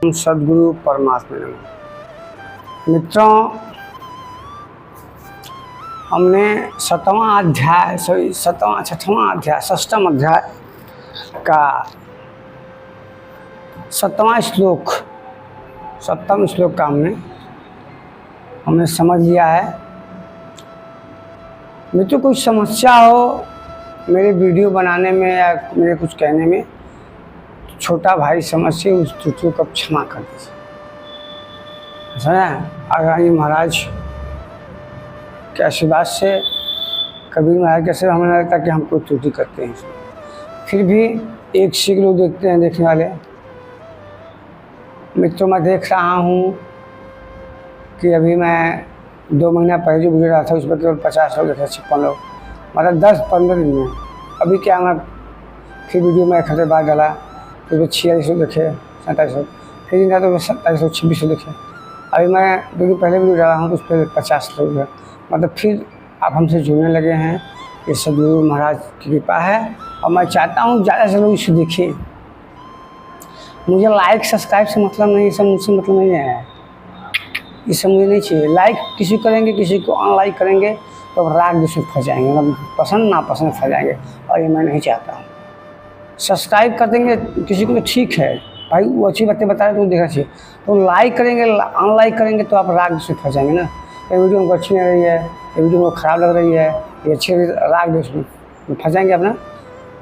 सदगुरु परमात्मा नमः। मित्रों, हमने छठवां अध्याय षष्ठम अध्याय का सप्तम श्लोक का हमने समझ लिया है। मित्रों, कोई समस्या हो मेरे वीडियो बनाने में या मेरे कुछ कहने में, छोटा भाई समझ से उस त्रुटियों को क्षमा कर दीजिए। ऐसा है, आगामी महाराज के आशीर्वाद से, कबीर महाराज के आशीर्वाद हमें लगता है कि हम कोई त्रुटि करते हैं, फिर भी एक सीख लोग देखते हैं देखने वाले। मित्रों, मैं देख रहा हूँ कि अभी मैं 2 महीना पहले जो वीडियो डाला था उस पर केवल 50 लोग देखे, 56 लोग, मतलब 10-15 दिन में। अभी क्या मैं फिर वीडियो में 1 हफ्ते बाद डाला तो 46 लोग देखे, 47 लोग, फिर इनका तो 27 लोग 26 लोग देखे। अभी मैं 2 दिन पहले वीडियो डाला हूँ तो उस पर 50 लोग हैं। मतलब फिर आप हमसे जुड़ने लगे हैं। ये सदगुरु महाराज की कृपा है और मैं चाहता हूँ ज़्यादा से लोग इसे देखें। मुझे लाइक सब्सक्राइब से मतलब नहीं, सब मुझसे मतलब नहीं है, ये सब मुझे नहीं चाहिए। लाइक किसी करेंगे, किसी को अनलाइक करेंगे तो राग दूसरे फंस जाएंगे, मतलब पसंद नापसंद फंस जाएंगे, और ये मैं नहीं चाहता हूँ। सब्सक्राइब कर देंगे किसी को तो ठीक है भाई, वो अच्छी बातें बता रहे तो देखना चाहिए। तो लाइक करेंगे, अनलाइक करेंगे तो आप राग दूसरे फंस जाएंगे ना। ये वीडियो हमको अच्छी नहीं रही है, ये वीडियो हमको ख़राब लग रही है, ये अच्छी राग दूसरे फंस जाएंगे अपना,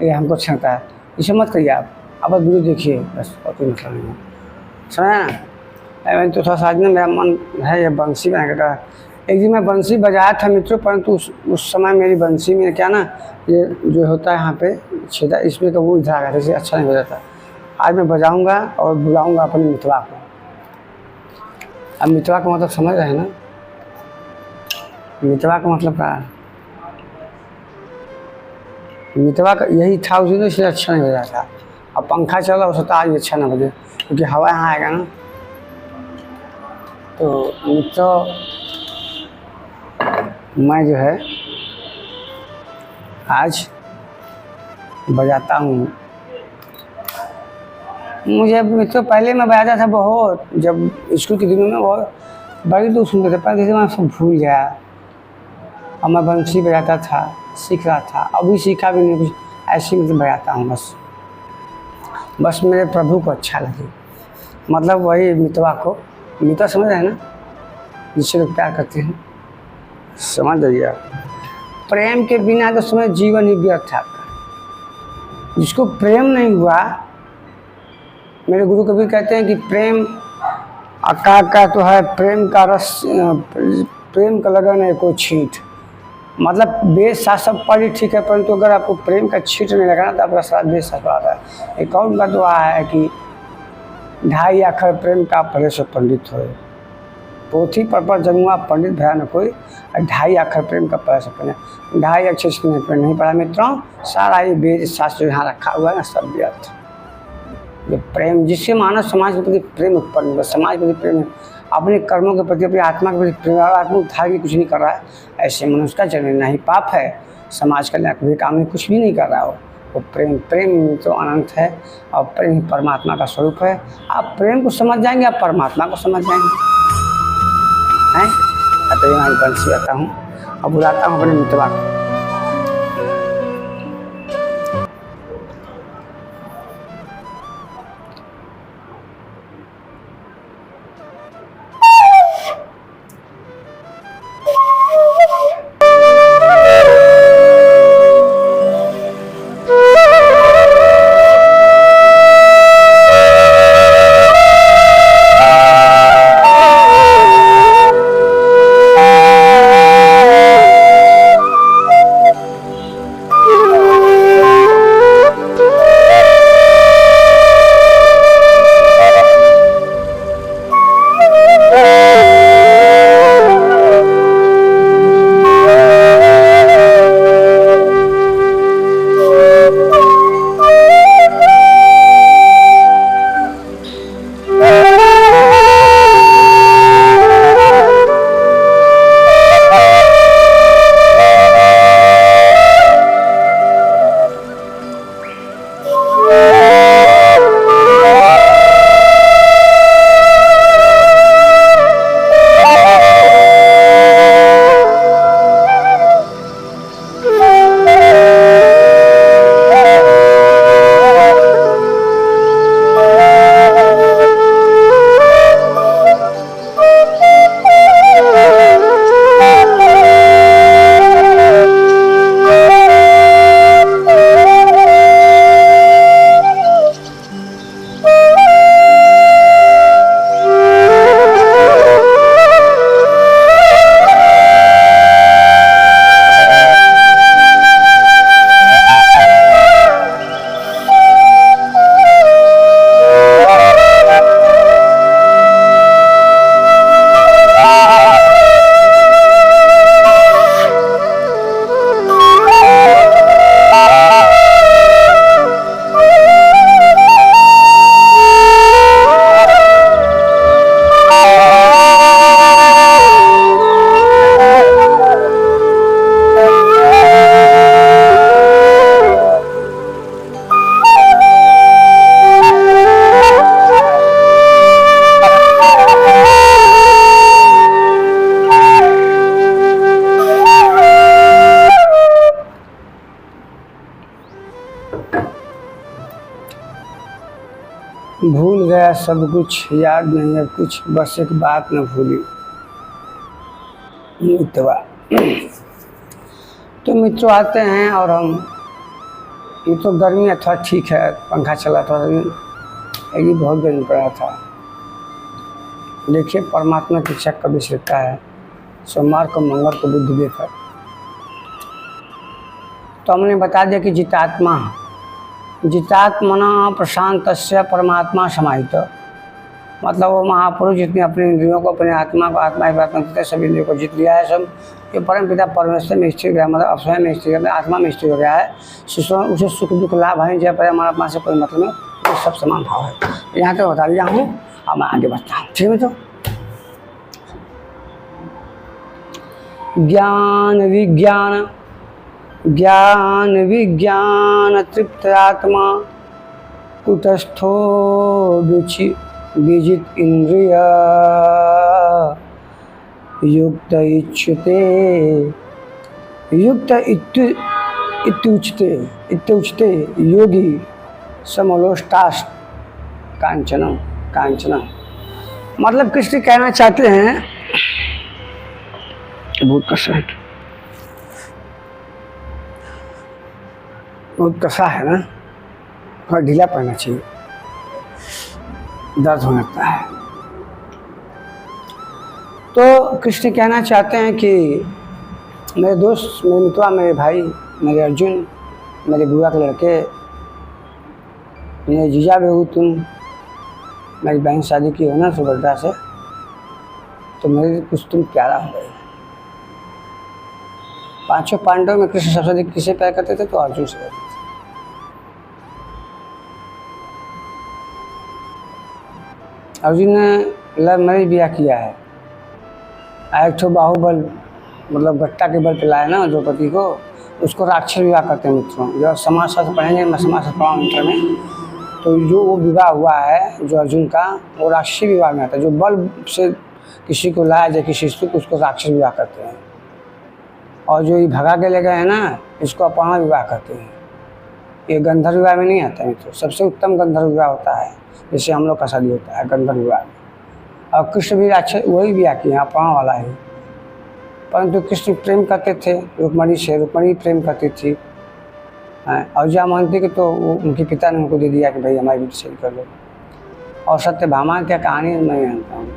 ये हमको अच्छा लगता है। इसे मत करिए आप बस वीडियो देखिए, बस और कोई मतलब नहीं है। सुना है ना। मैं तो थोड़ा सा आज ना मेरा मन है ये बंसी बजाने का। एक दिन मैं बंसी बजाया था मित्रों, परंतु उस समय मेरी बंसी में क्या ना, ये जो होता है यहाँ पे छेदा, इसमें का वो इधर आ गया था, इससे अच्छा नहीं बजाता। आज मैं बजाऊँगा और बुलाऊँगा अपने मितवा को। अब मितवा का मतलब समझ रहे हैं ना, मितवा का मतलब क्या है? मितवा का यही था उस दिन, इसलिए अच्छा नहीं बजा था। अब पंखा चल रहा हो सकता आज अच्छा ना बजे, क्योंकि हवा यहाँ आएगा ना। तो मित्रों, मैं जो है आज बजाता हूँ। मुझे मित्रों पहले मैं बजाता था बहुत, जब स्कूल के दिनों में बहुत बड़ी लोग सुनते थे, पर धीरे मैं सब भूल गया। और मैं बंसी बजाता था, सीख रहा था, अभी सीखा भी नहीं कुछ, ऐसे मतलब बजाता हूँ बस मेरे प्रभु को अच्छा लगे, मतलब वही मितवा को। मितवा समझ रहे हैं ना, जिससे लोग प्यार करते हैं, समझ जाइए आप। प्रेम के बिना तो समय जीवन ही व्यर्थ है आपका। जिसको प्रेम नहीं हुआ, मेरे गुरु कबीर कहते हैं कि प्रेम का तो है, प्रेम का रस, प्रेम का लगन है कोई छींट। मतलब वेद शास्त्र सब पढ़ी ठीक है, परंतु अगर आपको प्रेम का छींट नहीं लगा ना तो आपका सारा वेद शास्त्र आता है। एक और उनका दुआ है कि 2.5 अक्षर प्रेम का पढ़े से पंडित होए, पोथी पर जमुआ पंडित भया न कोई, 2.5 अक्षर प्रेम का पढ़े से पंडित। 2.5 अक्षर से नहीं पढ़ा मित्रों, सारा ये वेद शास्त्र यहाँ रखा हुआ है ना, सब व्यर्थ। जो प्रेम, जिससे मानव समाज के प्रति प्रेम उत्पन्न हुआ, समाज के प्रति प्रेम, अपने कर्मों के प्रति, अपनी आत्मा के प्रति प्रेम, आत्मा उद्धार की कुछ नहीं कर रहा है, ऐसे मनुष्य का जन्म लेना ही पाप है। समाज कल्याण के काम में कुछ भी नहीं कर रहा हो, वो प्रेम तो अनंत है, और प्रेम ही परमात्मा का स्वरूप है। आप प्रेम को समझ जाएंगे, आप परमात्मा को समझ जाएंगे हैं। तो मैं बंसी आता हूँ और बुलाता हूँ अपने मितवा को। भूल गया सब कुछ, याद नहीं अब कुछ, बस एक बात न भूली मितवा। तो मित्रों आते हैं और हम, ये तो गर्मी है, थोड़ा ठीक है, पंखा चला था, लेकिन बहुत गर्मी पड़ा था। देखिए परमात्मा की इच्छा कभी सीखता है, सोमवार को मंगल को बुद्ध देकर। तो हमने बता दिया कि जितात्मना प्रशांतस्य परमात्मा समाहित, मतलब वो महापुरुष जितने अपने इंद्रियों को, अपने आत्मा को आत्मा ही प्रार्थना करते, सभी इंद्रियों को जीत लिया है सब, ये परम पिता परमेश्वर में स्थिर गया, मतलब स्वयं में स्थिर गया, आत्मा में स्थिर हो गया है। शिष्यों उसे सुख दुख लाभ है, जय परमात्मा से कोई मतलब नहीं, ये सब समान भाव है। यहाँ तक बता दिया हूँ, अब मैं आगे बढ़ता हूँ, ठीक है। तो ज्ञान विज्ञान तृप्त आत्मा कुटस्थो विजित इंद्रिय युक्त इत्युच्यते योगी समलोष्टाश्च कांचन। मतलब कृष्ण कहना चाहते हैं, बहुत कसा है ना, थोड़ा ढीला पड़ना चाहिए, दर्द होने लगता है। तो कृष्ण कहना चाहते हैं कि मेरे दोस्त, मेरे मित्रा, मेरे भाई, मेरे अर्जुन, मेरे बुआ के लड़के, मेरे जीजा बेहू तुम, मेरी बहन शादी की हो ना सुभद्रा से, तो मेरे कुछ तुम प्यारा हो गए। पांचों पांडवों में कृष्ण सबसे अधिक किसे प्यार करते थे? तो अर्जुन से करते थे। अर्जुन ने लव मैरिज भी किया है, एक तो बाहुबल मतलब गट्टा के बल पे लाया ना द्रौपदी को, उसको राक्षस विवाह करते हैं मित्रों। जब समाजशास्त्र पढ़ेंगे, मैं समाजशास्त्र पढ़ा मित्र में, तो जो वो विवाह हुआ है जो अर्जुन का, वो राक्षसी विवाह में आता है। जो बल से किसी को लाया जाए किसी स्त्री को, उसको राक्षस विवाह करते हैं। और जो ये भगा के ले गए हैं ना, इसको अपहरण विवाह करते हैं। ये गंधर्व विवाह में नहीं आता है मित्रों। सबसे उत्तम गंधर्व विवाह होता है, जैसे हम लोग का शादी होता है गंधर्व विवाह में। और कृष्ण भी अच्छे वही विवाह किए हैं, अपहरण वाला है। परंतु कृष्ण प्रेम करते थे रुक्मणी से, रुक्मणी प्रेम करती थी। और जहाँ मानती कि तो वो उनके पिता ने उनको दे दिया कि भाई हमारी बेटी शादी कर लो। और सत्यभामा क्या कहानी मैं जानता हूँ।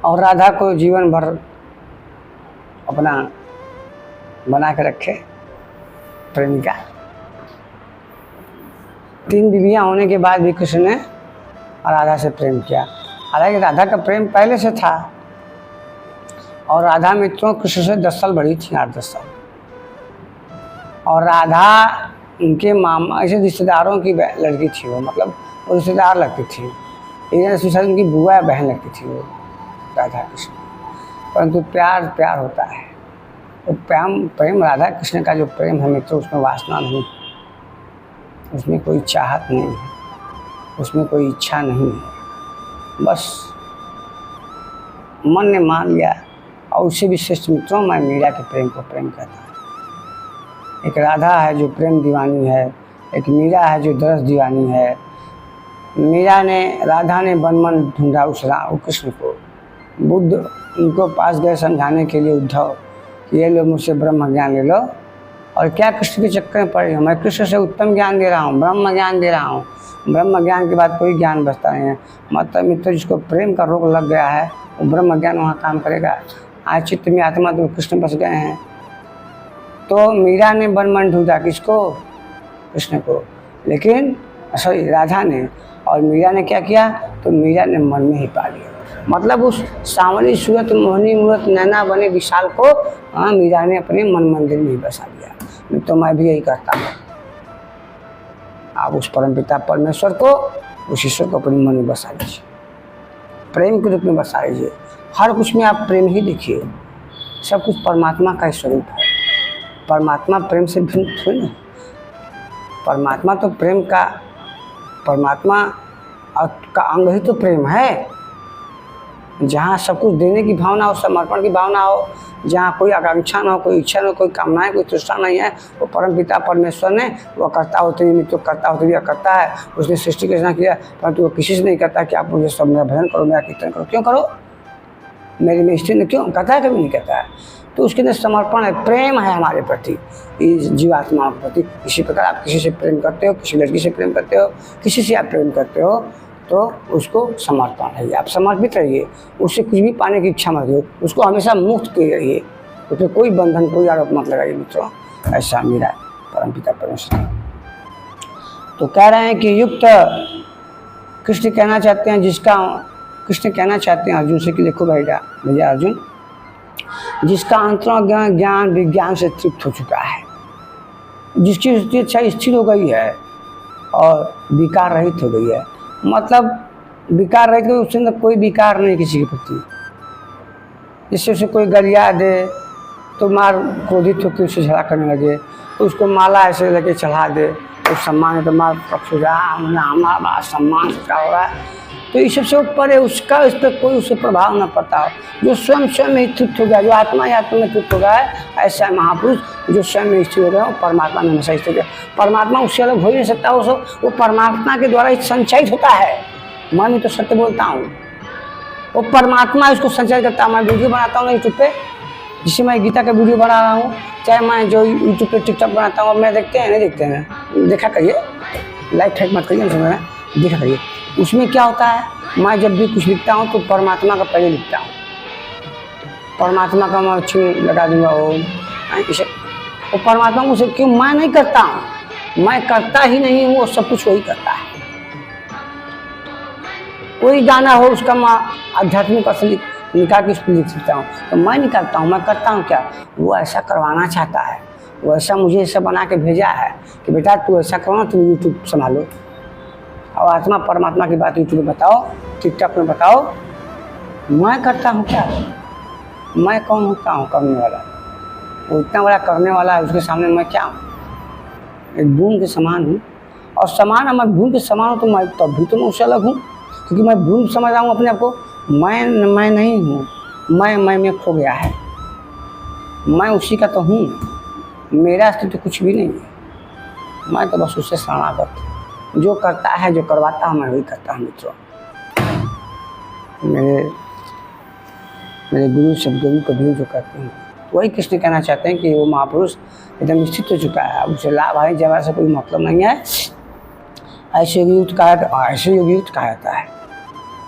और राधा को जीवन भर अपना बना के रखे प्रेमिका। 3 बीवियाँ होने के बाद भी कृष्ण ने राधा से प्रेम किया। हालांकि राधा का प्रेम पहले से था, और राधा मित्रों कृष्ण से 10 साल बड़ी थी, 8-10 साल। और राधा उनके मामा ऐसे रिश्तेदारों की लड़की थी वो, मतलब वो रिश्तेदार लगती थी। एक उनकी बुआ बहन लगती थी वो राधा कृष्ण। परंतु प्यार होता है। तो प्रेम राधा कृष्ण का जो प्रेम है मित्रों, उसमें वासना नहीं, उसमें कोई चाहत नहीं है, उसमें कोई इच्छा नहीं है। बस मन ने मान लिया। और उससे भी श्रेष्ठ मित्रों, मैं मीरा के प्रेम को प्रेम कहता हूँ। एक राधा है जो प्रेम दीवानी है, एक मीरा है जो दरस दीवानी है। राधा ने मन ढूंढा उस कृष्ण को। बुद्ध उनको पास गए समझाने के लिए, उद्धव ये लो मुझसे ब्रह्म ज्ञान ले लो। और क्या कृष्ण के चक्कर में पड़े हो? मैं कृष्ण से उत्तम ज्ञान दे रहा हूँ, ब्रह्म ज्ञान दे रहा हूँ। ब्रह्म ज्ञान के बाद कोई ज्ञान बचता नहीं है। मतलब मित्र जिसको प्रेम का रोग लग गया है, वो ब्रह्म ज्ञान वहाँ काम करेगा। आज चित्त में आत्मा तो कृष्ण बस गए हैं। तो मीरा ने मन ढूंढा किसको? कृष्ण को। लेकिन सॉरी राधा ने। और मीरा ने क्या किया? तो मीरा ने मन में ही पा लिया। मतलब उस सावली सूरत मोहनी मूरत नैना बने विशाल को मीरा ने अपने मन मंदिर में ही बसा दिया। तो मैं भी यही करता हूँ। आप उस परमपिता परमेश्वर को, उस ईश्वर को अपने मन में बसा लीजिए, प्रेम के रूप में बसा लीजिए। हर कुछ में आप प्रेम ही देखिए। सब कुछ परमात्मा का स्वरूप है। परमात्मा प्रेम से भिन्न थोड़ी ना। परमात्मा तो प्रेम का, परमात्मा का अंग ही तो प्रेम है। जहाँ सब कुछ देने की भावना हो, समर्पण की भावना हो, जहाँ कोई आकांक्षा ना हो, कोई इच्छा ना हो, कोई कामनाएं, कोई तृष्णा नहीं है, वो परम पिता परमेश्वर ने वह करता होते हुए मित्रों, करता होते हुए करता है। उसने सृष्टि की रचना किया, परंतु वो किसी से नहीं कहता कि आप मुझे सब मेरा भजन करो, मेरा कीर्तन करो। क्यों करो? मेरी में स्त्री ने क्यों कहता है? कभी नहीं कहता है। तो उसके अंदर समर्पण है, प्रेम है हमारे प्रति, इस जीवात्माओं के प्रति। इसी प्रकार आप किसी से प्रेम करते हो, किसी लड़की से प्रेम करते हो, किसी से आप प्रेम करते हो, तो उसको समर्पण रहिए, आप समर्पित रहिए, उससे कुछ भी पाने की इच्छा मत रहिए, उसको हमेशा मुक्त किए रहिए, उसमें कोई बंधन, कोई आरोप मत लगाइए मित्रों। ऐसा मेरा परमपिता परमेश्वर। तो कह रहे हैं कि युक्त कृष्ण कहना चाहते हैं, कृष्ण कहना चाहते हैं अर्जुन से कि देखो भैया अर्जुन, जिसका अंतरंग ज्ञान विज्ञान से तृप्त हो चुका है, जिसकी स्थिति अच्छा स्थिर हो गई है और विकार रहित हो गई है, मतलब विकार रहित, उसके अंदर कोई विकार नहीं किसी के प्रति। जिससे उसे कोई गरिया दे तो मार क्रोधित होकर उससे झगड़ा करने लगे, तो उसको माला ऐसे लेके चढ़ा दे तो सम्मान है, तो मार पक्ष हो जाए, हमारा बड़ा सम्मान से क्या हो रहा है। तो इस सबसे ऊपर है उसका, इस पर कोई उसे प्रभाव न पड़ता हो। जो स्वयं में तृप्त हो गया, जो आत्मा ही आत्मा में तृप्त हो गया है, ऐसा है महापुरुष जो स्वयं में स्थिर हो गया हो, परमात्मा में हमेशा स्थिर है। परमात्मा उससे अलग हो ही नहीं सकता, वो परमात्मा के द्वारा संचालित होता है। मैं तो सत्य बोलता हूँ, वो परमात्मा इसको संचालित करता है। मैं वीडियो बनाता हूँ यूट्यूब पे, जिससे मैं गीता का वीडियो बना रहा हूँ, चाहे मैं जो यूट्यूब पे टिकटॉक बनाता हूँ, मैं देखते हैं नहीं देखते हैं, देखा करिए, लाइक ठेक मत करिए, देखा करिए। उसमें क्या होता है, मैं जब भी कुछ लिखता हूँ तो परमात्मा का पहले लिखता हूँ, परमात्मा का मैं अच्छी लगा दूंगा इसे, वो परमात्मा मुझे क्यों, मैं नहीं करता हूँ, मैं करता ही नहीं हूँ, वो सब कुछ वही करता है। कोई गाना हो उसका मैं आध्यात्मिक असली निकाल के उसको लिख सकता हूँ, तो मैं नहीं करता हूँ, मैं करता हूँ क्या, वो ऐसा करवाना चाहता है, वो ऐसा मुझे ऐसा बना के भेजा है कि बेटा तू ऐसा करो ना, तुम यूट्यूब संभालो और आत्मा परमात्मा की बात यूट्यूब में बताओ, टिकटॉक में बताओ। मैं करता हूँ क्या, मैं कौन होता हूँ करने वाला, वो इतना बड़ा करने वाला है, उसके सामने मैं क्या हूँ, एक बूंद के समान हूँ। और समान, मैं बूंद के समान हूँ तो मैं तब भी तो मैं उससे अलग हूँ, क्योंकि मैं बूंद समझ रहा हूँ अपने आप को। मैं नहीं हूँ, मैं में खो गया है, मैं उसी का तो हूँ, मेरा अस्तित्व तो कुछ भी नहीं है। मैं तो बस उससे शरणागत, जो करता है, जो करवाता है, मैं वही करता हूँ मित्रों। मेरे गुरु सदगुरु कभी जो करते हैं वही कृष्ण कहना चाहते हैं कि वो महापुरुष एकदम स्थित हो चुका है, अब उसे लाभ हानि जगह से कोई मतलब नहीं है। ऐसे युक्त कहा जाता है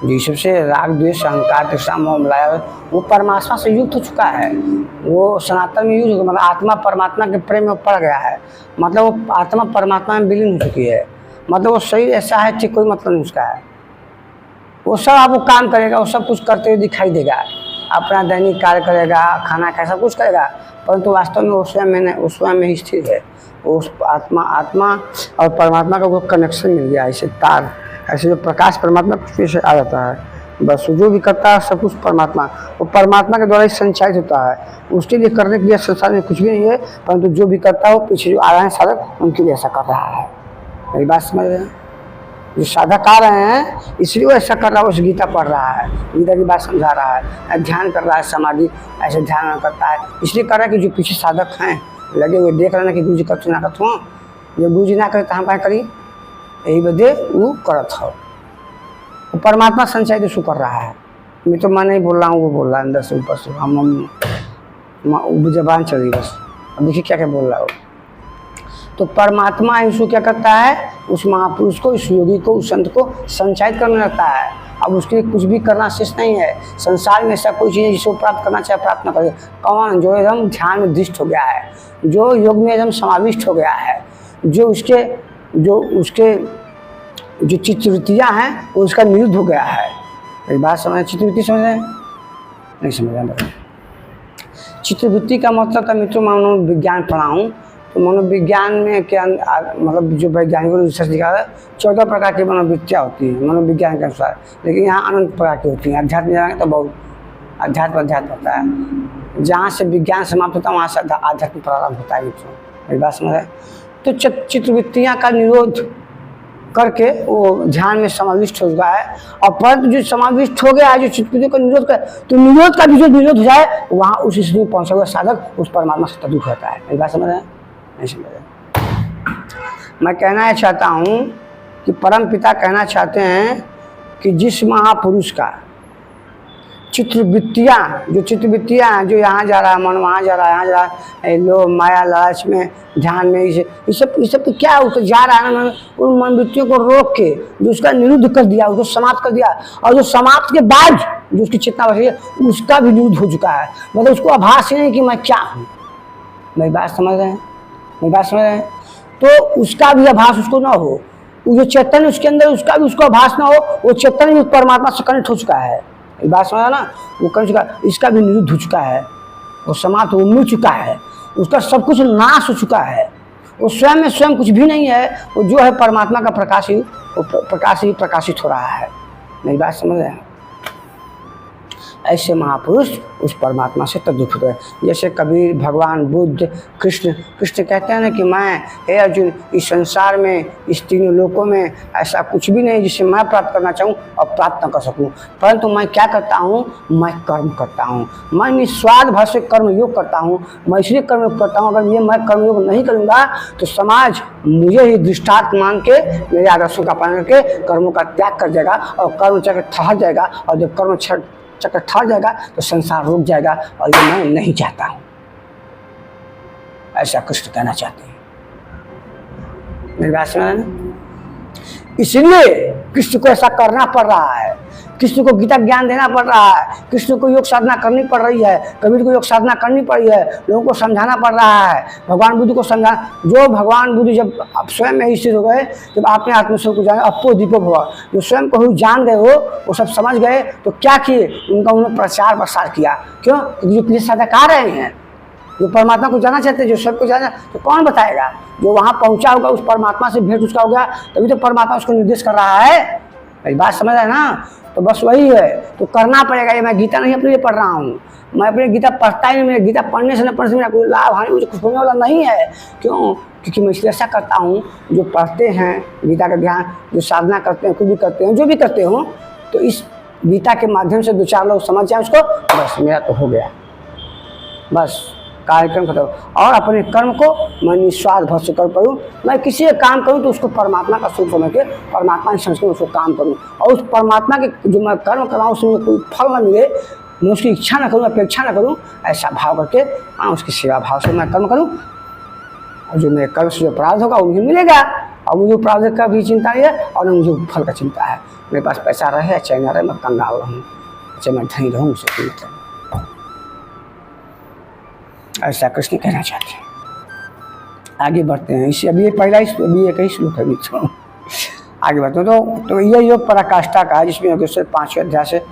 जो सबसे राग द्वेष अहंकार तृष्णा मोह मिलाया, वो परमात्मा से युक्त हो चुका है, वो सनातन में युक्त, मतलब आत्मा परमात्मा के प्रेम में पड़ गया है, मतलब वो आत्मा परमात्मा में विलीन हो चुकी है, मतलब वो शरीर ऐसा है कि कोई मतलब नहीं उसका है। वो सब आपको काम करेगा, वो सब कुछ करते हुए दिखाई देगा, अपना दैनिक कार्य करेगा, खाना खाए, सब कुछ करेगा, परंतु वास्तव में वो स्वयं में ही स्थिर है। उस आत्मा और परमात्मा का वो कनेक्शन मिल गया, ऐसे तार, ऐसे जो प्रकाश परमात्मा पृथ्वी से आ जाता है, बस जो भी करता है सब कुछ परमात्मा, वो परमात्मा के द्वारा ही संचालित होता है। उसके लिए करने के लिए संसार में कुछ भी नहीं है, परंतु जो भी करता है वो पीछे जो आ रहे हैं साधक, उनके लिए ऐसा कर रहा है। मेरी बात समझ रहे हैं? जो साधक आ रहे हैं इसलिए वो ऐसा कर रहा है, उस गीता पढ़ रहा है, गीता की बात समझा रहा है, ध्यान कर रहा है, समाधि ऐसे ध्यान करता है, इसलिए कर रहा है कि जो पीछे साधक हैं लगे हुए देख रहे हैं कि गुरु जी करते ना करते हो, जो गुरु जी ना करे तो हम क्या करिए, यही बदे वो करत हो। वो परमात्मा संचालित उसको कर रहा है, मैं तो मैं नहीं बोल रहा हूँ, वो बोल रहा है अंदर से ऊपर से, हम जबान चल रही बस। अब देखिए क्या क्या बोल रहा हो। तो परमात्मा उसको क्या करता है, उस महापुरुष को, उस योगी को, उस संत को संचालित करने लगता है। अब उसके लिए कुछ भी करना शेष नहीं है। संसार में ऐसा कोई चीज़ है जिसको प्राप्त करना चाहे प्राप्त न करे। कौन? जो एकदम ध्यान में दृष्ट हो गया है, जो योग में एकदम समाविष्ट हो गया है, जो उसके जो चित्तवृत्तियाँ हैं वो उसका निरुद्ध हो गया है। मेरी बात समझ, चित्तवृत्ति समझ रहे हैं? नहीं समझ रहे। चित्तवृत्ति का मतलब था मित्रों, मैं मनोविज्ञान पढ़ा हूँ, तो मनोविज्ञान में क्या मतलब जो वैज्ञानिकों ने रिसर्च दिखा है 14 प्रकार की मनोवृत्तियाँ होती हैं मनोविज्ञान के अनुसार, लेकिन यहाँ अनंत प्रकार की होती हैं। अध्यात्म जाएंगे तो बहुत अध्यात्म होता है, जहाँ से विज्ञान समाप्त होता है वहाँ से अध्यात्म प्रारंभ होता है मित्रों। मेरी बात समझ है? तो चित्तवृत्तियाँ का निरोध करके वो ध्यान में समाविष्ट हो चुका है। और परंतु जो समाविष्ट हो गया है, जो चित्तवृत्ति का निरोध कर, तो निरोध का भी जो निरोध हो जाए वहाँ उस स्थिति में पहुँचा हुआ साधक उस परमात्मा से तद्रुप होता है। मेरी बात समझ रहे हैं? नहीं समझ रहे? मैं कहना चाहता हूँ कि परम पिता कहना चाहते हैं कि जिस महापुरुष का चित्रवृत्तियाँ हैं, जो यहाँ जा रहा है मन, वहाँ जा रहा है, यहाँ जा रहा है, लोभ माया लालच में, ध्यान में, ये सब क्या उसको जा रहा है ना, उन मन वृत्तियों को रोक के जो उसका निरुद्ध कर दिया, उसको समाप्त कर दिया, और जो समाप्त के बाद जो उसकी चेतना बची है उसका भी निरुद्ध हो चुका है। मतलब उसको आभास ही नहीं कि मैं क्या हूँ। मेरी बात समझ रहे हैं? मेरी बात समझ रहे हैं? तो उसका भी आभास उसको ना हो, वो जो चेतन उसके अंदर उसका भी उसको आभास ना हो, वो चेतन भी परमात्मा से कनेक्ट हो चुका है। बात समझा ना? वो कर चुका, इसका भी निरुद्ध हो चुका है, वो समाप्त, वो मिल चुका है, उसका सब कुछ नाश हो चुका है, वो स्वयं में स्वयं कुछ भी नहीं है, वो जो है परमात्मा का प्रकाश ही, वो प्रकाश ही प्रकाशित हो रहा है। मेरी बात समझ रहे हैं? ऐसे महापुरुष उस परमात्मा से तद्रुप होते हैं। जैसे कबीर, भगवान बुद्ध, कृष्ण कहते हैं ना कि मैं, हे अर्जुन, इस संसार में, इस तीनों लोकों में ऐसा कुछ भी नहीं जिसे मैं प्राप्त करना चाहूँ और प्राप्त न कर सकूँ, परंतु मैं क्या करता हूँ, मैं कर्म करता हूँ, मैं निस्वार्थ भाव से कर्म योग करता हूँ। मैं इसलिए कर्म योग करता हूँ, अगर ये मैं कर्म योग नहीं करूँगा तो समाज मुझे ही दृष्टांत मान के, मेरे आदर्शों का पालन करके कर्मों का त्याग कर देगा और कर्म चक्र ठहर जाएगा, और जब कर्म चक्कर ठहर जाएगा तो संसार रुक जाएगा, और ये मैं नहीं चाहता हूं। ऐसा कृष्ण कहना चाहते हैं। मेरी बात सुना ना? इसलिए कृष्ण को ऐसा करना पड़ रहा है, कृष्ण को गीता ज्ञान देना पड़ रहा है, कृष्ण को योग साधना करनी पड़ रही है, कबीर को योग साधना करनी पड़ी है, लोगों को समझाना पड़ रहा है, भगवान बुद्ध को समझाना। जो भगवान बुद्ध जब आप स्वयं में स्थित हो गए, जब आपने आत्मस्वरूप को जाना, अपो दीपो भव, जो स्वयं को जान गए हो, वो सब समझ गए, तो क्या किए? उन्होंने प्रचार प्रसार किया। क्यों? क्योंकि जो पीछे साधक आ रहे हैं, जो परमात्मा को जाना चाहते हैं, जो सबको जाना, तो कौन बताएगा? जो वहाँ पहुँचा होगा, उस परमात्मा से भेंट उसका हो गया, तभी तो परमात्मा उसको निर्देश कर रहा है। मेरी बात समझ रहे हैं ना? तो बस वही है, तो करना पड़ेगा। ये मैं गीता नहीं अपने लिए पढ़ रहा हूँ, मैं अपनी गीता पढ़ता ही नहीं, मेरे गीता पढ़ने से न पढ़ने से मेरा कोई लाभ हानि मुझे कुछ होने वाला नहीं है। क्यों? क्योंकि मैं इसलिए ऐसा करता हूँ, जो पढ़ते हैं गीता का ज्ञान, जो साधना करते हैं, खुद भी करते हैं, जो भी करते हो, तो इस गीता के माध्यम से दो चार लोग समझ जाए उसको, बस मेरा तो हो गया, बस कार्यक्रम खत्म। और अपने कर्म को मैं निस्वार्थ भाव से कर पाऊँ, मैं किसी का काम करूँ तो उसको परमात्मा का स्वरूप समझ के, परमात्मा की समझ के उसको काम करूँ, और उस परमात्मा के जो मैं कर्म कर रहा हूँ उसमें कोई फल न मिले, मैं उसकी इच्छा न करूँ, अपेक्षा न करूँ, ऐसा भाव करके उसकी सेवा भाव से मैं कर्म करूँ, और जो मेरे कर्म से जो अपराध होगा वो मुझे मिलेगा, और मुझे अपराध का भी चिंता नहीं है, और न मुझे फल का चिंता है। मेरे पास पैसा रहे चाहे न रहे, मैं कंगाल रहूँ चाहे मैं धनी रहूँ, उसे ठीक है। ऐसा कृष्ण कहना चाहते हैं। आगे बढ़ते हैं। इसे अभी पहला अभी एक ही श्लोक है, आगे बढ़ते हैं। तो यह योग पराकाष्ठा का है, जिसमें योगेश्वर 5वें अध्याय से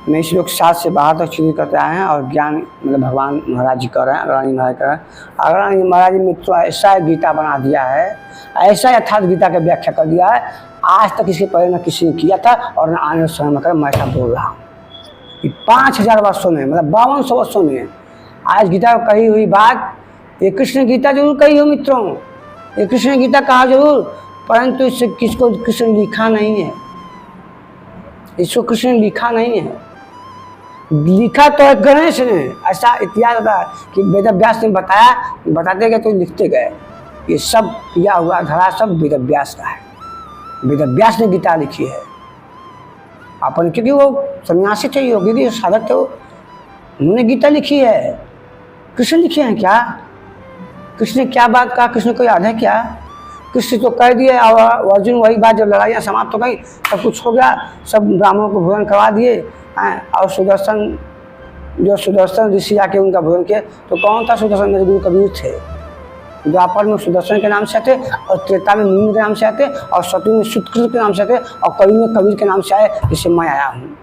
में श्लोक 7 से 12 तक शुरू करते आए हैं, और ज्ञान मतलब भगवान महाराज जी कर रहे हैं, रानी महाराज कर रहे हैं। अगर महाराज जी मित्रों ऐसा गीता बना दिया है, ऐसा यथार्थ गीता की व्याख्या कर दिया है, आज तक इसके पहले न किसी ने किया था और न आने समय में कर, मैं ऐसा बोल रहा हूँ। 5000 वर्षों में, मतलब 5200 वर्षों में आज गीता कही हुई बात, ये कृष्ण गीता जरूर कही हो मित्रों, ये कृष्ण गीता कहा जरूर, परंतु इससे किसको कृष्ण लिखा नहीं है, इसको कृष्ण लिखा नहीं है। लिखा तो है गणेश ने, ऐसा इतिहास होता है कि वेद व्यास ने बताया, बताते गए तो लिखते गए। ये सब किया हुआ धरा सब वेद व्यास का है, वेद व्यास ने गीता लिखी है। अपन क्योंकि वो सन्यासी थे, योगी थे, साधक थे, उन्होंने गीता लिखी है। कृष्ण लिखे हैं क्या? कृष्ण ने क्या बात कहा, कृष्ण को याद है क्या? कृष्ण तो कह दिए, और अर्जुन वही बात, जब लड़ाइयाँ समाप्त हो गई, सब कुछ हो गया, सब ब्राह्मणों को भोजन करवा दिए, और सुदर्शन जो सुदर्शन ऋषि आके उनका भोजन किए। तो कौन था सुदर्शन? मेरे गुरु कबीर थे। द्वापर में सुदर्शन के नाम से आते, और त्रेता में मुनि के नाम से आते, और सतयुग में सुतकृष्ण के नाम से आते, और कलयुग में कबीर के नाम से आए, जिससे मैं आया हूँ।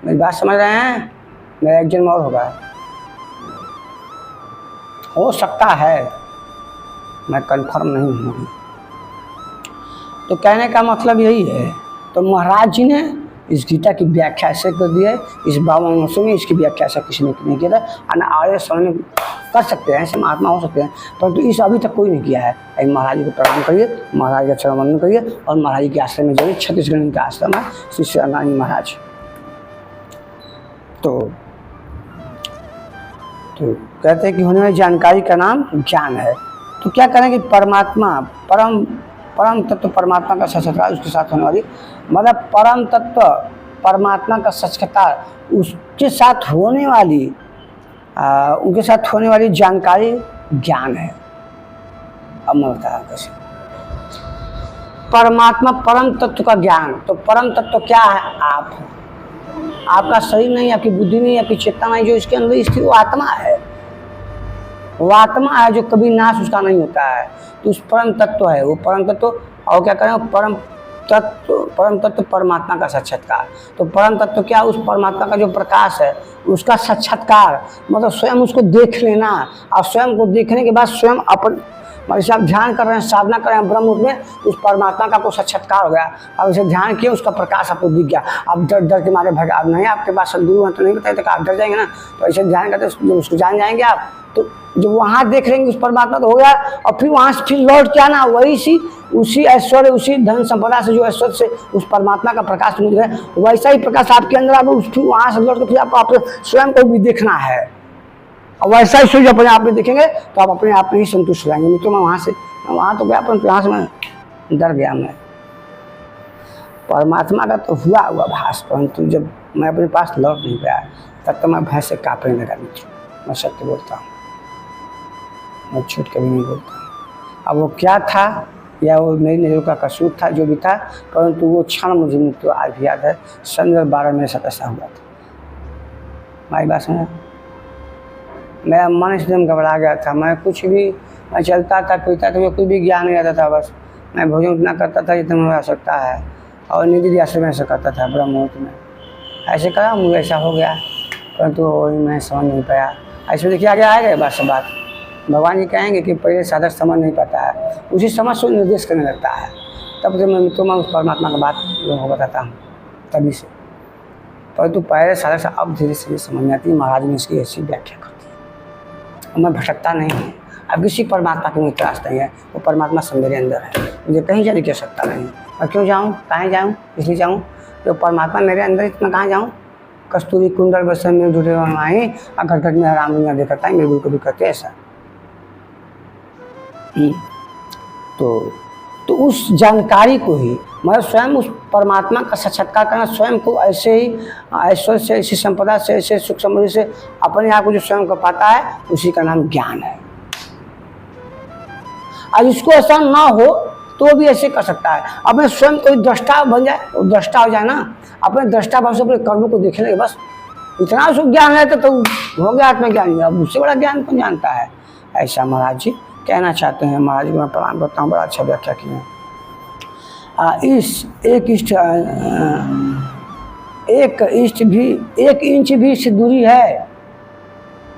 मेरी बात समझ रहे हैं? मेरा एक जन्म और होगा, हो सकता है, मैं कंफर्म नहीं हूँ। तो कहने का मतलब यही है। तो महाराज जी ने इस गीता की व्याख्या ऐसे कर दी है, इस 52 वर्षों में इसकी व्याख्या ऐसा किसी ने नहीं किया था, और आगे समय में कर सकते हैं, ऐसे महात्मा हो सकते हैं, परंतु इस अभी तक कोई नहीं किया है। महाराज जी को प्रणाम करिए, महाराज का चरण वंदन करिए और महाराज जी के आश्रम में जाइए। छत्तीसगढ़ का आश्रम है श्री शिवानंद महाराज। तो कहते हैं कि होने वाली जानकारी का नाम ज्ञान है। तो क्या करें कि परमात्मा परम तत्व परमात्मा का साक्षात्कार उसके साथ होने वाली, मतलब परम तत्व परमात्मा का साक्षात्कार उसके साथ होने वाली उनके साथ होने वाली जानकारी ज्ञान है। अब मैं बता रहा हूँ कैसे। परमात्मा परम तत्व का ज्ञान, तो परम तत्व क्या है? आप, आपका शरीर नहीं, आपकी बुद्धि नहीं, आपकी चेतना नहीं, जो इसके अंदर स्थित वो आत्मा है। वो आत्मा है जो कभी नाश उसका नहीं होता है। तो उस परम तत्व है वो परम तत्व। और क्या करें? परम तत्व परमात्मा का साक्षात्कार। तो परम तत्व क्या? उस परमात्मा का जो प्रकाश है उसका साक्षात्कार, मतलब स्वयं उसको देख लेना। और स्वयं को देखने के बाद स्वयं अपन, जैसे आप ध्यान कर रहे हैं, साधना कर रहे हैं ब्रह्म में, तो उस परमात्मा का कोई साक्षात्कार हो गया। अब उसे ध्यान किया, उसका प्रकाश आपको दिख गया। अब डर के मारे भगा, अब नहीं आपके पास सदगुरु हैं तो नहीं बताए, तो आप डर जाएंगे ना। तो ऐसे ध्यान करते जब उसको जान जाएंगे आप, तो जब वहाँ देख लेंगे उस परमात्मा तो हो गया। और फिर वहाँ से फिर लौट के आना, वही उसी ऐश्वर्य, उसी धन संपदा से, जो ऐश्वर्य से उस परमात्मा का प्रकाश मिल गया, वैसा ही प्रकाश आपके अंदर आगे। फिर वहाँ से लौट के फिर आप स्वयं को भी देखना है। और वैसा ही सूर्य अपने आप में देखेंगे तो आप अपने आप में ही संतुष्ट हो जाएंगे। नहीं तो मैं वहाँ तो गया, परंतु यहाँ से मैं डर गया। मैं परमात्मा का तो हुआ भास, परंतु जब मैं अपने पास लौट नहीं पाया तब तो मैं भय से कांपने लगा। मित्र, मैं सत्य बोलता हूँ, मैं झूठ कभी नहीं बोलता। अब वो क्या था या वो मेरी नज़रों का कसूर था, जो भी था, परंतु वो क्षण मुझे मित्र आज भी याद है। सन 2012 मेरे साथ ऐसा हुआ था। हमारी बात सुना, मेरा मन एकदम घबरा गया था। मैं कुछ भी, मैं चलता था पीता था, कुछ भी ज्ञान नहीं आता था। बस मैं भोजन उतना करता था जितना मुझे आवश्यकता है, और निधि आश्रम में ऐसा करता था ब्रह्म मुहूर्त में। ऐसे करा, मुझे ऐसा हो गया, परंतु वही मैं समझ नहीं पाया। ऐसे देखिए आगे आएगा बात से बात। भगवान जी कहेंगे कि पहले साधक समझ नहीं पाता है, उसी समझ से निर्देश करने लगता है। तब से मैं उस परमात्मा का बात बताता हूँ तभी से, परंतु पहले साधक से अब धीरे धीरे समझ में आती है। महाराज ने इसकी ऐसी व्याख्या कर दी। मैं भटकता नहीं हूँ, अब किसी परमात्मा की मुझे त्रास नहीं है। वो परमात्मा सब मेरे अंदर है, मुझे कहीं जाने की आवश्यकता नहीं। और क्यों जाऊँ, कहाँ जाऊँ, इसलिए जाऊँ जो परमात्मा मेरे अंदर, इतना कहाँ जाऊँ। कस्तूरी कुंडल बसन में जुटे आई और घर घर में राम दुनिया देखता है, मेरे गुरु को भी करते ऐसा। तो उस जानकारी को ही, मतलब स्वयं उस परमात्मा का साक्षात्कार करना, स्वयं को ऐसे ही ऐश्वर्य से, ऐसी संपदा से, ऐसे सुख समृद्धि से अपने आप को जो स्वयं को पाता है, उसी का नाम ज्ञान है। आज इसको ऐसा ना हो तो भी ऐसे कर सकता है। अपने स्वयं कोई दृष्टा बन जाए, दृष्टा हो जाए ना, अपने दृष्टा भाव से अपने कर्मों को देखने लगे, बस इतना उसको ज्ञान है तो हो गया आत्मज्ञान। अब उससे बड़ा ज्ञान कौन जानता है। ऐसा महाराज जी कहना चाहते हैं। महाराज जी को मैं प्रणाम करता हूँ, बड़ा अच्छा व्याख्या किए हैं। एक इंच भी इससे दूरी है।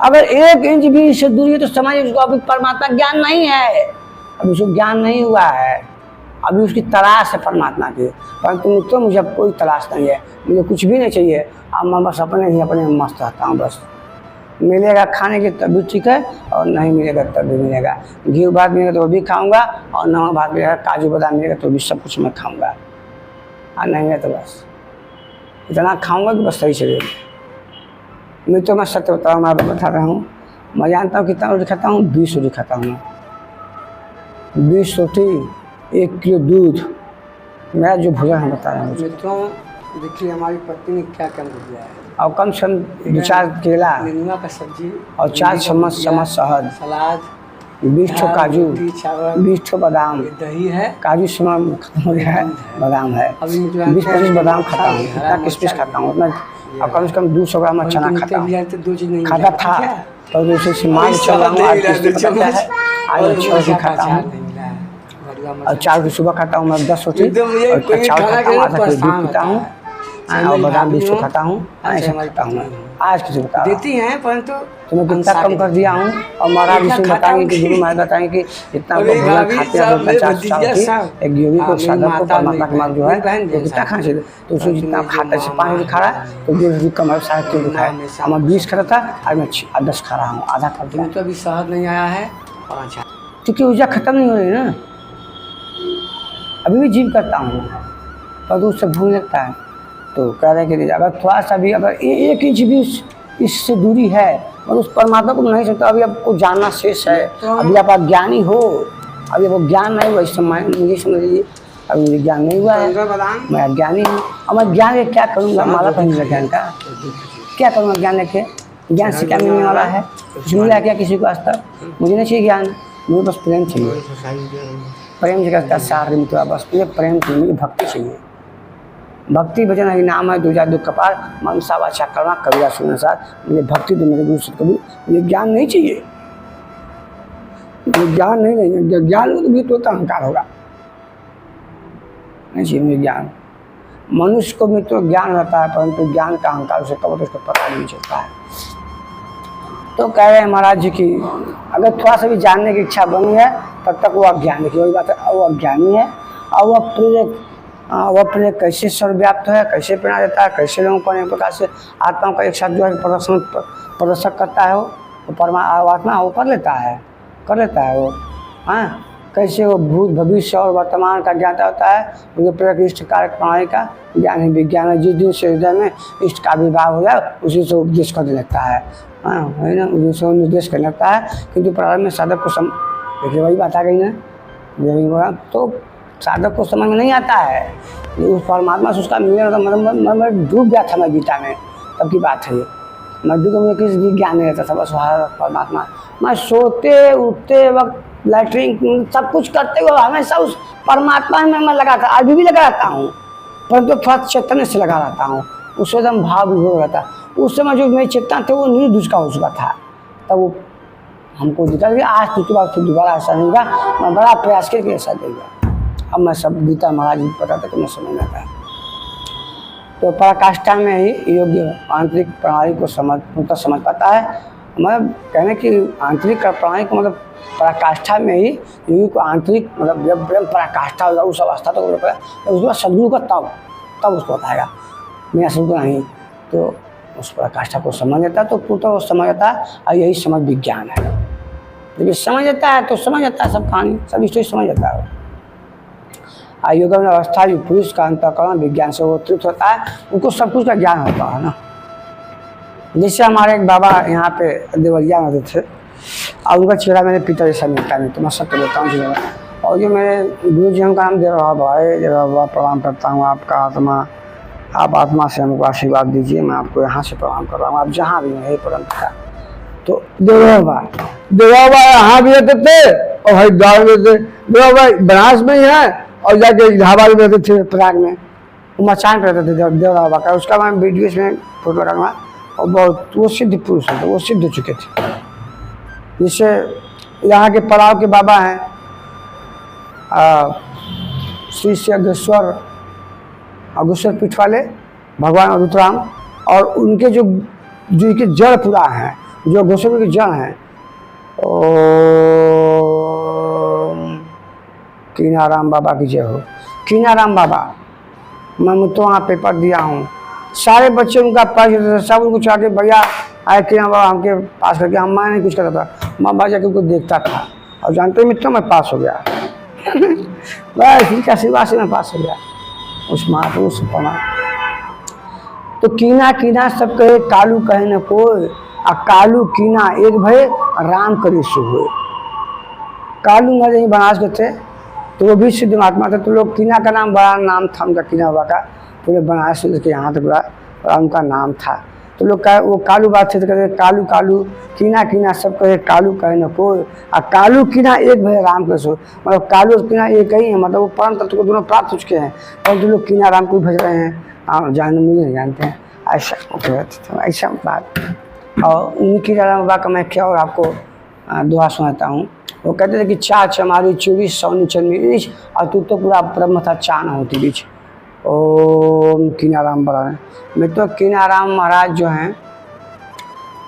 अगर 1 इंच भी इससे दूरी है तो समझिए उसको अभी परमात्मा ज्ञान नहीं है, अभी उसको ज्ञान नहीं हुआ है, अभी उसकी तलाश है परमात्मा की। परंतु मित्रों, मुझे अब कोई तलाश नहीं है, मुझे कुछ भी नहीं चाहिए। अब मैं बस अपने मस्त रहता हूँ। बस मिलेगा खाने की तब भी ठीक है, और नहीं मिलेगा तब भी मिलेगा। घी भात मिलेगा तो वो भी खाऊंगा, और नमक भात मिलेगा, काजू बादाम मिलेगा तो भी सब कुछ मैं खाऊंगा। और नहीं है तो बस इतना खाऊंगा कि बस सही चलेगा। मैं तो मैं सत्य बता रहा हूँ, मैं आपको बता रहा हूँ। मैं जानता हूँ कितना रोटी खाता हूँ, 20 रोटी खाता हूँ मैं। 20 रोटी, 1 किलो दूध, मेरा जो भोजन है बता रहा हूँ। मित्रों देखिए हमारी पत्नी ने क्या क्या दिया है। और कम से कम 2-4 केला, नेनुआ का सब्जी, और 4 चम्मच शहद, सलाद, 20 ठो काजू, 20 ठो बादाम, दही है, काजू समय खत्म हो गया है, बादाम है, 20-25 बादाम खाता हूँ, इतना किशमिश खाता हूँ उतना। और कम से कम 200 ग्राम चना खाता हूँ। खाता था तो दूसरे से माल चल रहा हूँ, आज अच्छी खाता हूँ। और 4 की सुबह खाता हूँ मैं 10 रोटी, और 4 खाता हूँ, आधा किलो दूध पीता हूँ, और बादाम बीज को खाता हूँ, ऐसे खाता हूँ मैं। आज किसी बता देती हैं परंतु तो मैं कितना कम कर दिया हूँ। और महाराज जी बताएंगे कि गुरु महाराज बताएंगे कि इतना भोजन खाते हैं अपना 4 साल की एक योगी को साधक को परमात्मा के मार्ग जो है वो कितना खाना चाहिए, तो उसको जितना खाता है 5 रोटी खा रहा है तो 2 रोटी कम है 3.5 किलो खाया। मैं 20 खा रहा था, आज मैं 10 खा रहा हूँ, आधा खा दिया। तो अभी शहद नहीं आया है और अच्छा क्योंकि ऊर्जा खत्म नहीं हो रही ना, अभी भी जीव करता हूँ पर उससे भूल लगता है। तो कह रहे कि अगर थोड़ा सा भी अगर 1 इंच भी इससे दूरी है और उस परमात्मा को नहीं सकता, अभी आपको जानना शेष है। अभी आप अज्ञानी हो, अभी आपको ज्ञान नहीं हुआ इस समय, मुझे समझ लीजिए अभी मुझे ज्ञान नहीं हुआ है, मैं अज्ञानी हूँ। और मैं ज्ञान लेके क्या करूँगा, माला पहनूंगा ज्ञान का, क्या करूँगा ज्ञान लेके? ज्ञान से क्या मिलने वाला है? कुछ मिला क्या किसी को आज तक? मुझे नहीं चाहिए ज्ञान, मुझे बस प्रेम चाहिए। प्रेम जगत का सार मित्र, बस मुझे प्रेम चाहिए, मुझे भक्ति चाहिए। भक्ति भजन हरि नाम है 2000 दुख कपार, मनसा वाचा कर्मा कबीरा सुना साथ। मुझे भक्ति तो मेरे गुरु से कबूल, मुझे ज्ञान नहीं चाहिए, मुझे ज्ञान नहीं चाहिए। ज्ञान हो तो भी तो अहंकार होगा, नहीं चाहिए मुझे ज्ञान। मनुष्य को भी तो ज्ञान रहता है परंतु ज्ञान का अहंकार उसे कब उसको पता नहीं चलता है। तो कह रहे हैं महाराज जी की अगर थोड़ा सा भी जानने की इच्छा बनी है तब तक वो अज्ञान देखिए, वही बात है, वो अज्ञानी है। और वह प्रेरक कैसे सर्वव्याप्त है, कैसे प्रेरणा देता है, कैसे लोगों को अनेक प्रकार से आत्माओं का एक साथ जो है प्रदर्शक करता है, वो आत्मा वो कर लेता है वो। हाँ, कैसे वो भूत भविष्य और वर्तमान का ज्ञाता होता है, वो प्रेरक इष्ट कारक प्रणाली का ज्ञान है, विज्ञान है। जिस दिन से हृदय में इष्ट का आविर्भाव हो जाए उसी से उपदेश कर लगता है, हाँ है ना, उसी से निर्देश करने लगता है। किंतु प्रारंभ में साधक को देखिए वही बात आ गई ना, यही बोला तो साधक को समझ में नहीं आता है। उस परमात्मा से उसका मिलने मैं डूब गया था मैं गीता में, तब की बात है ये। नदी को मुझे किसी भी ज्ञान नहीं रहता था, बस परमात्मा। मैं सोते उठते वक्त लैट्रिन सब कुछ करते हुए हमेशा उस परमात्मा में मैं लगा था, अभी भी लगा रहता हूँ, परंतु थोड़ा चैतन्य से लगा रहता हूँ। उससे एकदम भाव विभोर रहता। उस समय जो मेरी चेतना थे वो निर्दोष का हो चुका था, तब वो हमको दिखा कि आज तो बात फिर दोबारा ऐसा नहीं होगा। मैं बड़ा प्रयास करके ऐसा देगा। अब मैं सब गीता महाराज जी पता था कि मैं समझ में आता। तो पराकाष्ठा में ही योग्य आंतरिक प्रणाली को समझ पाता है। मतलब कहने की आंतरिक प्रणाली को मतलब पराकाष्ठा में ही योगी को आंतरिक मतलब जब ब्रह्म पराकाष्ठा होगा उस अवस्था तो उसके बाद सदगुरु का तब उसको बताएगा, मेरा सदगुरु नहीं। तो उस पराकाष्ठा को समझ लेता है तो पूरा वो समझ जाता है। और यही समझ विज्ञान है। जब ये समझ जाता है तो समझ जाता है सब कहानी, सब स्टोरी समझ जाता है। योग में अवस्था जो पुरुष का अंतःकरण विज्ञान से वो तृप्त होता है, उनको सब कुछ का ज्ञान होता है ना। जैसे हमारे एक बाबा यहाँ पे देवरिया में थे और उनका चेहरा मेरे पिता जैसा मिलता है, तो मैं सबको बोलता हूँ चेहरा। और जो मेरे गुरु जी उनका नाम देव भाई, देव बाबा प्रणाम करता हूँ आपका आत्मा, आप आत्मा से हमको आशीर्वाद दीजिए। मैं आपको यहाँ से प्रणाम कर रहा हूँ, आप जहाँ भी हैं परम पिता। तो देव बाबा यहाँ भी रहते थे और हरिद्वार में थे। देव भाई बनारस में ही है और जाके ढाबा में रहते थे प्रयाग में, वो मचान पर रहते थे देव बाबा का। उसका मैं वीडियो में फोटो रखूँगा। और बहुत वो सिद्ध पुरुष थे, वो सिद्ध हो चुके थे। जैसे यहाँ के पड़ाव के बाबा हैं श्री श्री अगेश्वर पीठ वाले भगवान अरुतराम, और उनके जो के जड़ पूरा हैं, जो अगेश्वर के जड़ हैं, कीनाराम बाबा की जय हो। कीनाराम बाबा, मैं तो वहाँ पेपर दिया हूँ, सारे बच्चे उनका पास सब उनको चाह के भैया आए कीना बाबा हमके पास करके। हम मैं नहीं कुछ करता था, माँ बाबा जाके उनको देखता था और जानते मित्रों मैं पास हो गया। बस इनका आशीर्वाद से मैं पास हो गया उस महापुरुष से पढ़ा। तो कीना कीना सब कहे कालू कहे न कोई, आ कालू कीना एक भय राम करे सो हुए। कालू ना यही बनारस के थे तो वो भी सिद्ध महात्मा थे। तो लोग कीना का नाम बड़ा नाम था उनका, कीना बाबा का पूरे बनारस के यहाँ तक बड़ा उनका नाम था। तो लोग कहे वो कालू बात थे तो कहते कालू कालू कीना कीना सब कहे कालू कहे न कोई, आ कालू कीना एक भय राम करे सो। मतलब कालू कीना एक ही है, मतलब वो परम तत्व को दोनों प्राप्त हो चुके हैं और जो लोग कीना राम को भज रहे हैं जान मुझे नहीं जानते हैं, ऐसा ऐसा बात। और उन्हीं कीना बाबा का मैं क्या और आपको दुआ सुनाता हूँ। वो कहते थे कि चा चमारी 24 सौ चंद और तू तो पूरा ब्रह्म था, चा न होती बीच। ओम कीनाराम बड़ा मित्रों, कीनाराम महाराज जो हैं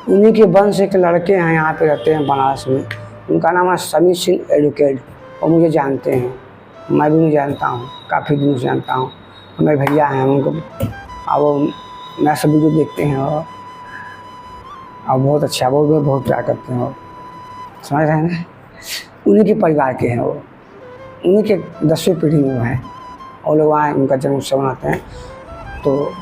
उन्हीं के वंश के लड़के हैं, यहाँ पे रहते हैं बनारस में। उनका नाम है समीर सिंह एडवोकेट, और मुझे जानते हैं, मैं भी उन्हें जानता हूँ, काफ़ी दिनों से जानता हूँ। मेरे भैया हैं उनको, और वो मैं सब वीडियो देखते हैं और बहुत अच्छा, वो बहुत प्यार करते हैं, वो समझ रहे हैं ना। उन्हीं के परिवार के हैं वो, उन्हीं के 10वीं पीढ़ी में वो हैं, और लोग वहाँ उनका जन्म उत्सव मनाते हैं। तो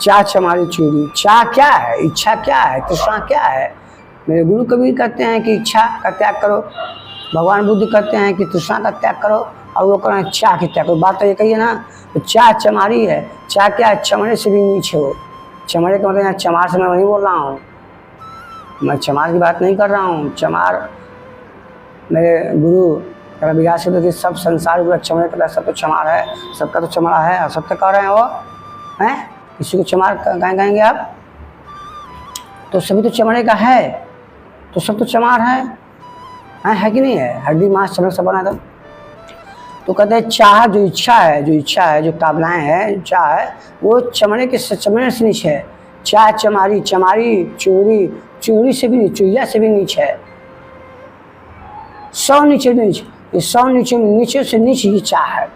चा चमारी चूड़ी, चा क्या है, इच्छा क्या है, तृष्णा क्या है। मेरे गुरु कबीर कहते हैं कि इच्छा का त्याग करो, भगवान बुद्ध कहते हैं कि तृष्णा का त्याग करो, और वो कह रहे हैं चा की त्याग करो। बात तो ये कही है ना, तो चा चमारी है। चा क्या है, चमड़े से भी नीचे हो। चमड़े का मतलब यहाँ चमार से मैं वही बोल रहा हूँ, मैं चमार की बात नहीं कर रहा हूँ। चमार मेरे गुरु रविदास के सब संसार पूरा चमड़े का, सब तो चमार है, सबका तो चमड़ा है, और सब तो कह रहे हैं वो हैं, किसी को चमार कहेंगे आप, तो सभी तो चमड़े का है, तो सब तो चमार है कि नहीं है, हड्डी मांस चमड़े सब बना था। तो कहते हैं चाह जो इच्छा है, जो कामनाएं है, चाह है, वो चमड़े से नीचे है। चाह चमारी, चमारी चूड़ी से भी, चुहिया से भी नीचे है। 100 नीचे नीचे, ये 100 नीचे से नीचे इच्छा है।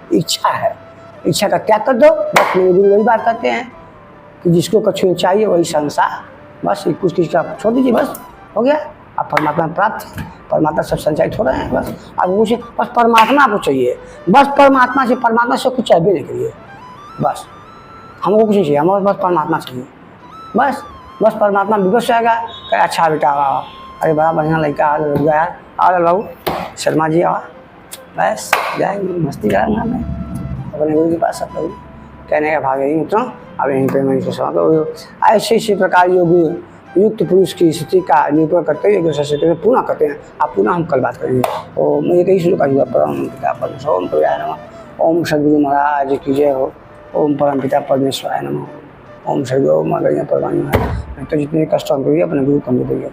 इच्छा का त्याग कर दो। बस मेरे गुरु वही बात कहते हैं कि जिसको कछु चाहिए वही संसार, बस कुछ का छोड़ दीजिए, बस हो गया। अब परमात्मा प्राप्त, परमात्मा सब संचालित हो रहे हैं। बस अब कुछ, बस परमात्मा आपको चाहिए, बस परमात्मा से कुछ चाहिए नहीं करिए, बस हमको कुछ नहीं चाहिए, हमें बस परमात्मा चाहिए। बस परमात्मा विवश रहेगा, कहे अच्छा बेटा आओ, अरे बड़ा बढ़िया लड़का यार, आओ बाबू शर्मा जी आओ, बस जाएंगे मस्ती करेंगे मैं अपने गुरु के पास। सब लोग कहने का भाग यही मित्रों, अब यहीं पर मैं इसको समझता। ऐसे प्रकार योग युक्त पुरुष की स्थिति का निरूपण करते हुए पुनः करते हैं। आप पुनः हम कल बात करेंगे। और मुझे कई श्लोक का परम पिता परमेश्वर ओम प्रभुयाय नमः, ओम सद्गुरु महाराज की जय हो, ओम परम पिता परमेश्वराय नमः, ओम सद्गुरु महाराज परमात्मा। तो जितने कष्ट हम अपने गुरु को दे